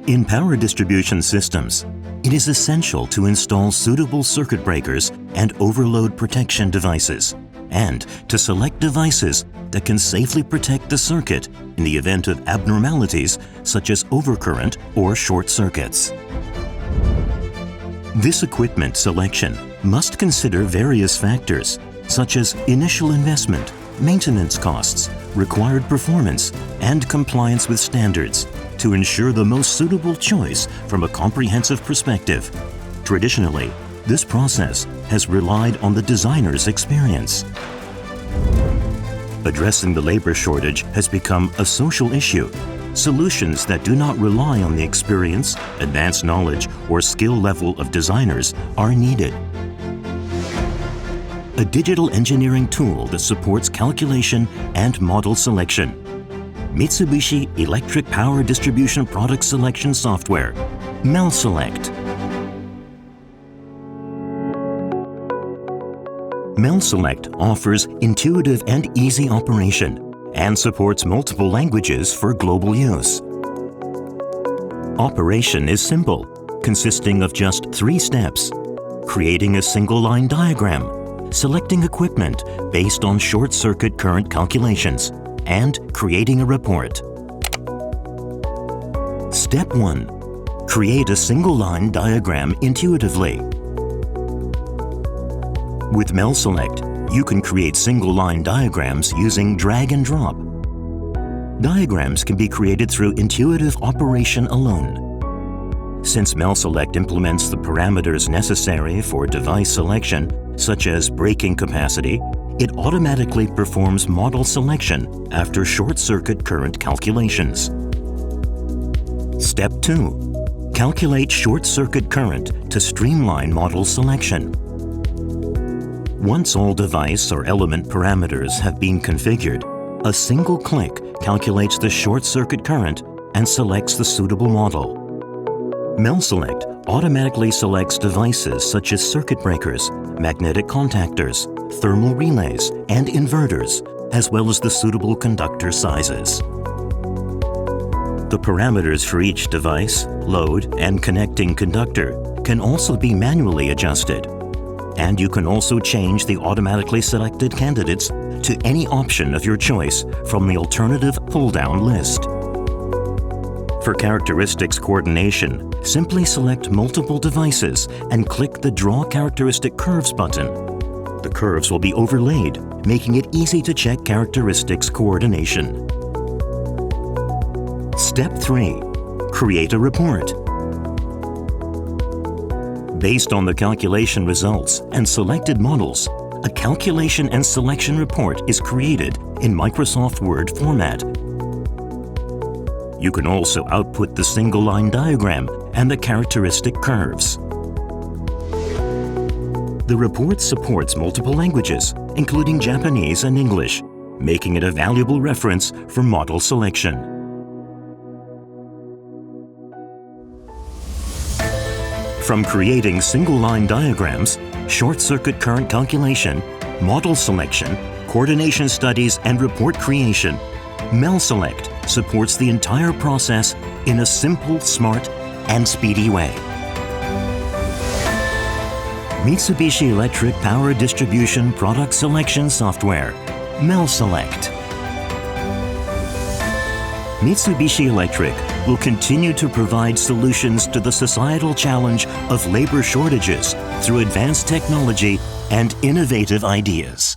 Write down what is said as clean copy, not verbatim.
In power distribution systems, it is essential to install suitable circuit breakers and overload protection devices, and to select devices that can safely protect the circuit in the event of abnormalities such as overcurrent or short circuits. This equipment selection must consider various factors such as initial investment, maintenance costs, required performance, and compliance with standards to ensure the most suitable choice from a comprehensive perspective. Traditionally, this process has relied on the designer's experience. Addressing the labor shortage has become a social issue. Solutions that do not rely on the experience, advanced knowledge, or skill level of designers are needed. A digital engineering tool that supports calculation and model selection. Mitsubishi Electric Power Distribution Product Selection Software, MELSELECT. MELSELECT offers intuitive and easy operation and supports multiple languages for global use. Operation is simple, consisting of just 3 steps: creating a single-line diagram, selecting equipment based on short-circuit current calculations, and creating a report. Step 1. Create a single-line diagram intuitively. With MELSELECT, you can create single-line diagrams using drag and drop. Diagrams can be created through intuitive operation alone. Since MELSELECT implements the parameters necessary for device selection, such as braking capacity, it automatically performs model selection after short-circuit current calculations. Step 2. Calculate short-circuit current to streamline model selection. Once all device or element parameters have been configured, a single click calculates the short-circuit current and selects the suitable model. MELSELECT automatically selects devices such as circuit breakers, magnetic contactors, thermal relays, and inverters, as well as the suitable conductor sizes. The parameters for each device, load, and connecting conductor can also be manually adjusted. And you can also change the automatically selected candidates to any option of your choice from the alternative pull-down list. For characteristics coordination, simply select multiple devices and click the Draw Characteristic Curves button. The curves will be overlaid, making it easy to check characteristics coordination. Step 3. Create a report. Based on the calculation results and selected models, a calculation and selection report is created in Microsoft Word format. You can also output the single-line diagram and the characteristic curves. The report supports multiple languages, including Japanese and English, making it a valuable reference for model selection. From creating single-line diagrams, short-circuit current calculation, model selection, coordination studies, and report creation, MELSELECT supports the entire process in a simple, smart, and speedy way. Mitsubishi Electric Power Distribution Product Selection Software, MELSELECT. Mitsubishi Electric will continue to provide solutions to the societal challenge of labor shortages through advanced technology and innovative ideas.